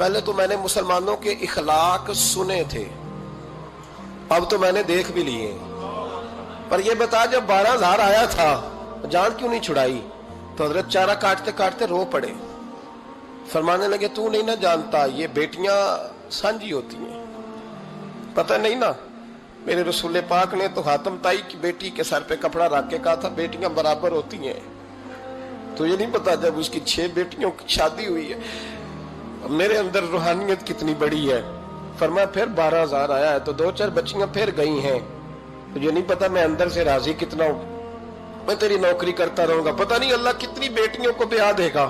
پہلے تو میں نے مسلمانوں کے اخلاق سنے تھے، اب تو میں نے دیکھ بھی لیے. پر یہ بتا جب 12,000 آیا تھا جان کیوں نہیں چھڑائی؟ تو حضرت چارہ کاٹتے کاٹتے رو پڑے، فرمانے لگے تو نہیں نہ جانتا یہ بیٹیاں سانجی ہوتی ہیں، پتہ نہیں نا. میرے رسول پاک نے تو حاتم تائی کی بیٹی کے سر پہ کپڑا رکھ کے کہا تھا بیٹیاں برابر ہوتی ہیں. تو یہ نہیں پتا جب اس کی 6 بیٹیوں کی شادی ہوئی ہے میرے اندر روحانیت کتنی بڑی ہے. فرمایا پھر 12,000 آیا ہے تو 2-4 بچیاں پھر گئی ہیں. تو یہ نہیں پتا میں اندر سے راضی کتنا ہوں، میں تیری نوکری کرتا رہوں گا، پتہ نہیں اللہ کتنی بیٹیوں کو بیاہ دے گا.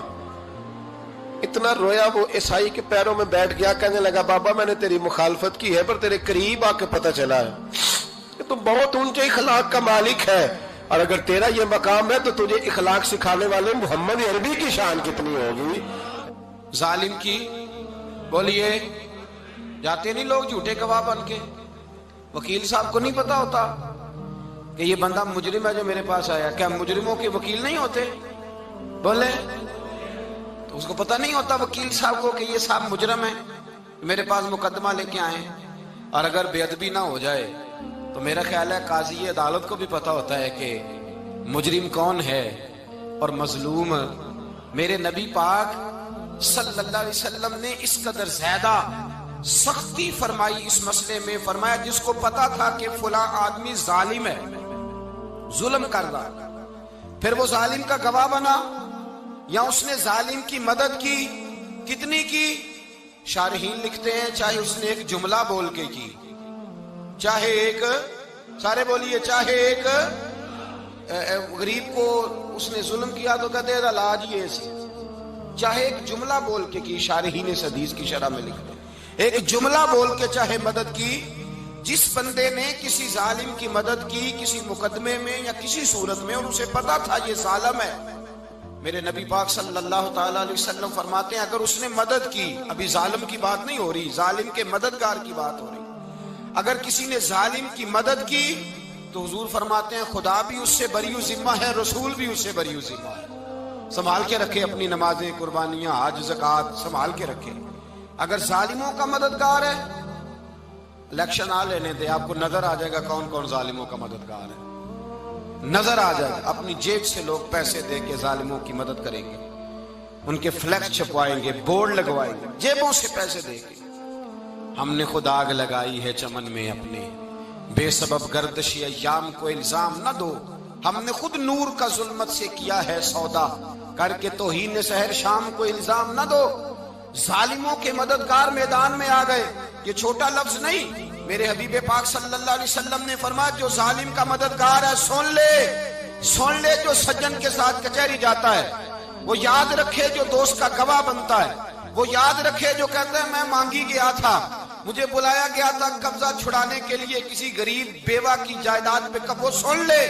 اتنا رویا وہ عیسائی کے پیروں میں بیٹھ گیا، کہنے لگا بابا میں نے تیری مخالفت کی ہے پر تیرے قریب آ کے پتہ چلا ہے کہ تو بہت اونچے اخلاق کا مالک ہے، اور اگر تیرا یہ مقام ہے تو تجھے اخلاق سکھانے والے محمد عربی کی شان کتنی ہوگی. ظالم کی بولیے جاتے نہیں لوگ جھوٹے گواہ بن کے. وکیل صاحب کو نہیں پتا ہوتا کہ یہ بندہ مجرم ہے جو میرے پاس آیا؟ کیا مجرموں کے وکیل نہیں ہوتے؟ بولے تو اس کو پتہ نہیں ہوتا وکیل صاحب کو کہ یہ صاحب مجرم ہے میرے پاس مقدمہ لے کے آئے. اور اگر بے ادبی نہ ہو جائے تو میرا خیال ہے قاضی عدالت کو بھی پتا ہوتا ہے کہ مجرم کون ہے اور مظلوم. میرے نبی پاک صلی اللہ علیہ وسلم نے اس قدر زیادہ سختی فرمائی اس مسئلے میں. فرمایا جس کو پتا تھا کہ فلاں آدمی ظالم ہے، ظلم کر رہا، پھر وہ ظالم کا گواہ بنا یا اس نے ظالم کی مدد کی، کتنی کی؟ شارحین لکھتے ہیں چاہے اس نے ایک جملہ بول کے کی، چاہے ایک، سارے بولیے، چاہے ایک غریب کو اس نے ظلم کیا تو کہتے ہیں علاج یہ سی، چاہے ایک جملہ بول کے کی. شارحین اس حدیث کی شرح میں لکھتے ہیں ایک جملہ بول کے چاہے مدد کی. جس بندے نے کسی ظالم کی مدد کی کسی مقدمے میں یا کسی صورت میں اور اسے پتا تھا یہ ظالم ہے، میرے نبی پاک صلی اللہ تعالی علیہ وسلم فرماتے ہیں اگر اس نے مدد کی، ابھی ظالم کی بات نہیں ہو رہی، ظالم کے مددگار کی بات ہو رہی، اگر کسی نے ظالم کی مدد کی تو حضور فرماتے ہیں خدا بھی اس سے بری ذمہ ہے، رسول بھی اس سے بری ذمہ ہے. سنبھال کے رکھے اپنی نمازیں، قربانیاں، حج، زکوٰۃ سنبھال کے رکھے. اگر ظالموں کا مددگار ہے، الیکشن آ لینے دے، آپ کو نظر آ جائے گا کون کون ظالموں کا مددگار ہے، نظر آ جائے گا. اپنی جیب سے لوگ پیسے دے کے ظالموں کی مدد کریں گے، ان کے فلیکس چھپوائیں گے، بورڈ لگوائیں گے، جیبوں سے پیسے دے کے. ہم نے خود آگ لگائی ہے چمن میں اپنے، بے سبب گردش ایام کو الزام نہ دو، ہم نے خود نور کا ظلمت سے کیا ہے سودا، کر کے توہین سحر شام کو الزام نہ دو. ظالموں کے مددگار میدان میں آ گئے. یہ چھوٹا لفظ نہیں، میرے حبیب پاک صلی اللہ علیہ وسلم نے فرمایا جو ظالم کا مددگار ہے سن لے جو سجن کے ساتھ کچہری جاتا ہے، وہ یاد رکھے جو دوست کا گواہ بنتا ہے، وہ یاد رکھے جو کہتا ہے میں مانگی گیا تھا، مجھے بلایا گیا تھا قبضہ چھڑانے کے لیے کسی غریب بیوہ کی جائیداد پہ. وہ سن لے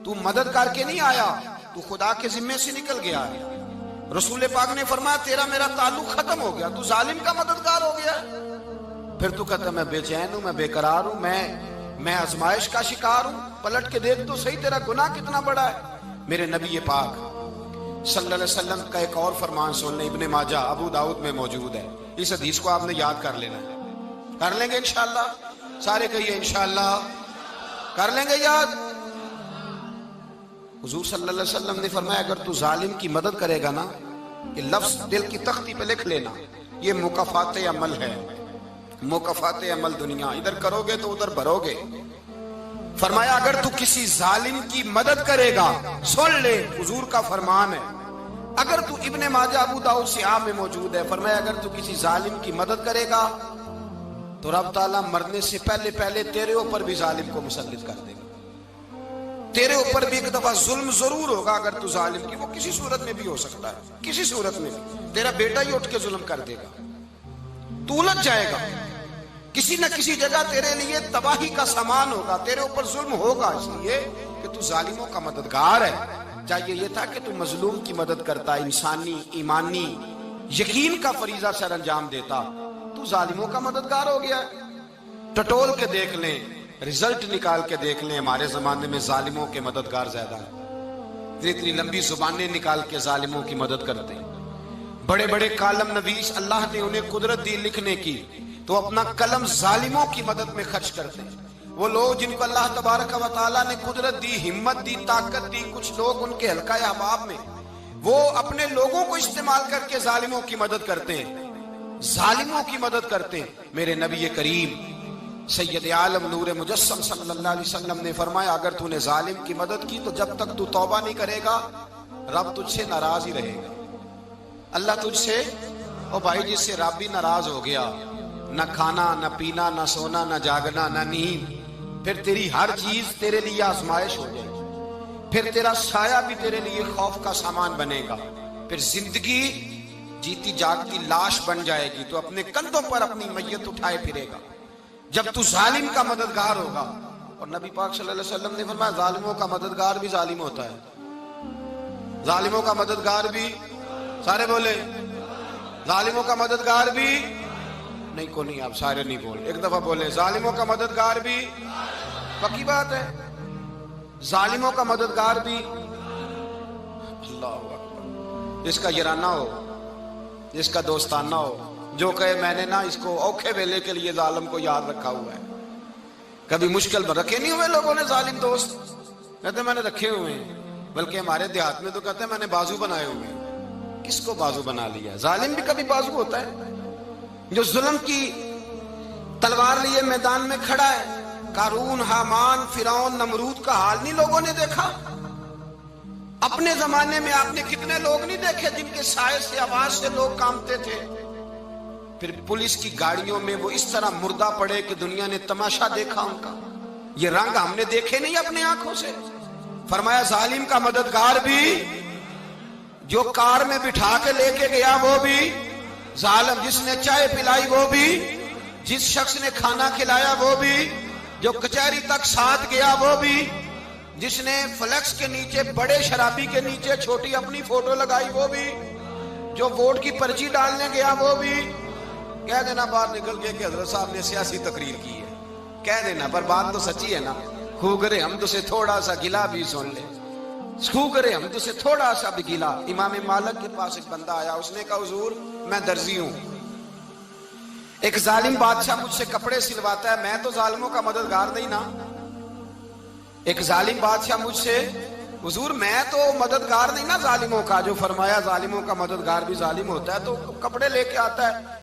تو مدد کر کے نہیں آیا، تو خدا کے ذمے سے نکل گیا ہے. رسول پاک نے فرمایا تیرا میرا تعلق ختم ہو گیا، تو ظالم کا مددگار ہو گیا. پھر تو کہتا میں بے چین ہوں، میں بے قرار ہوں، میں آزمائش کا شکار ہوں. پلٹ کے دیکھ تو صحیح تیرا گناہ کتنا بڑا ہے. میرے نبی پاک صلی اللہ علیہ وسلم کا ایک اور فرمان سن لیں، ابن ماجہ ابو داؤد میں موجود ہے. اس حدیث کو آپ نے یاد کر لینا ہے. کر لیں گے انشاءاللہ؟ سارے کہیے انشاءاللہ کر لیں گے یاد. حضور صلی اللہ علیہ وسلم نے فرمایا اگر تو ظالم کی مدد کرے گا نا، یہ لفظ دل کی تختی پہ لکھ لینا، یہ مکافات عمل ہے، مکافات عمل دنیا، ادھر کرو گے تو ادھر بھرو گے. فرمایا اگر تو کسی ظالم کی مدد کرے گا، سن لے حضور کا فرمان ہے، اگر تو ابن ماجہ ابو داؤد سیاہ میں موجود ہے، فرمایا اگر تو کسی ظالم کی مدد کرے گا تو رب تعالیٰ مرنے سے پہلے تیرے اوپر بھی ظالم کو مسلط کر دے گا. تیرے اوپر بھی ایک دفعہ ظلم ضرور ہوگا اگر تو ظالم کی، وہ کسی صورت میں بھی ہو سکتا ہے، کسی صورت میں بھی تیرا بیٹا ہی اٹھ کے ظلم کر دے گا، تو الجھ جائے گا، کسی نہ کسی جگہ تیرے لیے تباہی کا سامان ہوگا، تیرے اوپر ظلم ہوگا، اس لیے کہ تو ظالموں کا مددگار ہے. چاہیے یہ تھا کہ تو مظلوم کی مدد کرتا، انسانی ایمانی یقین کا فریضہ سر انجام دیتا، تو ظالموں کا مددگار ہو گیا. ٹٹول کے دیکھ لیں، رزلٹ نکال کے دیکھ لیں، ہمارے زمانے میں ظالموں کے مددگار زیادہ ہیں. اتنی لمبی زبانیں نکال کے ظالموں کی مدد کرتے ہیں، بڑے بڑے کالم نویس اللہ نے انہیں قدرت دی لکھنے کی، تو اپنا قلم ظالموں کی مدد میں خرچ کرتے ہیں۔ وہ لوگ جن کو اللہ تبارک و تعالیٰ نے قدرت دی، ہمت دی، طاقت دی، کچھ لوگ ان کے حلقہ احباب میں، وہ اپنے لوگوں کو استعمال کر کے ظالموں کی مدد کرتے ہیں، ظالموں کی مدد کرتے ہیں۔ میرے نبی کریم سید عالم نور مجسم صلی اللہ علیہ وسلم نے فرمایا، اگر تو نے ظالم کی مدد کی تو جب تک تو توبہ نہیں کرے گا رب تجھ سے ناراض ہی رہے گا۔ اللہ تجھ سے، او بھائی جس سے رب بھی ناراض ہو گیا، نہ کھانا نہ پینا نہ سونا نہ جاگنا نہ نیند، پھر تیری ہر چیز تیرے لیے آزمائش ہو جائے گی، پھر تیرا سایہ بھی تیرے لیے خوف کا سامان بنے گا، پھر زندگی جیتی جاگتی لاش بن جائے گی، تو اپنے کندھوں پر اپنی میت اٹھائے پھرے گا جب تو ظالم کا مددگار ہوگا۔ اور نبی پاک صلی اللہ علیہ وسلم نے فرمایا ظالموں کا مددگار بھی ظالم ہوتا ہے، ظالموں کا مددگار بھی، سارے بولے ظالموں کا مددگار بھی نہیں، کو نہیں، آپ سارے نہیں بولے، ایک دفعہ بولے ظالموں کا مددگار بھی، پکی بات ہے، ظالموں کا مددگار بھی۔ اللہ اکبر، جس کا یارانہ ہو، جس کا دوستانہ ہو، جو کہے میں نے نا اس کو اوکھے ویلے کے لیے ظالم کو یاد رکھا ہوا ہے۔ کبھی مشکل میں رکھے نہیں ہوئے لوگوں نے ظالم دوست، کہتے میں نے رکھے ہوئے ہیں، بلکہ ہمارے دیہات میں تو کہتے ہیں میں نے بازو بنائے ہوئے ہیں۔ کس کو بازو بنا لیا؟ ظالم بھی کبھی بازو ہوتا ہے، جو ظلم کی تلوار لیے میدان میں کھڑا ہے۔ قارون، حامان، فرعون، نمرود کا حال نہیں لوگوں نے دیکھا؟ اپنے زمانے میں آپ نے کتنے لوگ نہیں دیکھے جن کے سائے سے، آواز سے لوگ کانپتے تھے؟ پھر پولیس کی گاڑیوں میں وہ اس طرح مردہ پڑے کہ دنیا نے تماشا دیکھا ان کا۔ یہ رنگ ہم نے دیکھے نہیں اپنے آنکھوں سے۔ فرمایا ظالم کا مددگار بھی، جو کار میں بٹھا کے لے کے گیا وہ بھی ظالم، جس نے چائے پلائی وہ بھی، جس شخص نے کھانا کھلایا وہ بھی، جو کچہری تک ساتھ گیا وہ بھی، جس نے فلیکس کے نیچے، بڑے شرابی کے نیچے چھوٹی اپنی فوٹو لگائی وہ بھی، جو ووٹ کی پرچی ڈالنے گیا وہ بھی۔ کہہ دینا باہر نکل کے کہ حضرت صاحب نے سیاسی تقریر کی ہے، کہہ دینا، پر بات تو سچی ہے نا۔ خو کرے حمد سے تھوڑا سا گلا بھی سن لے، خو کرے حمد سے تھوڑا سا بھی گلا۔ امام مالک کے پاس ایک بندہ آیا، اس نے کہا حضور میں درزی ہوں، ایک ظالم بادشاہ مجھ سے کپڑے سلواتا ہے، میں تو ظالموں کا مددگار نہیں نا۔ ایک ظالم بادشاہ مجھ سے، حضور میں تو مددگار نہیں نا ظالموں کا، جو فرمایا ظالموں کا مددگار بھی ظالم ہوتا ہے، تو کپڑے لے کے آتا ہے،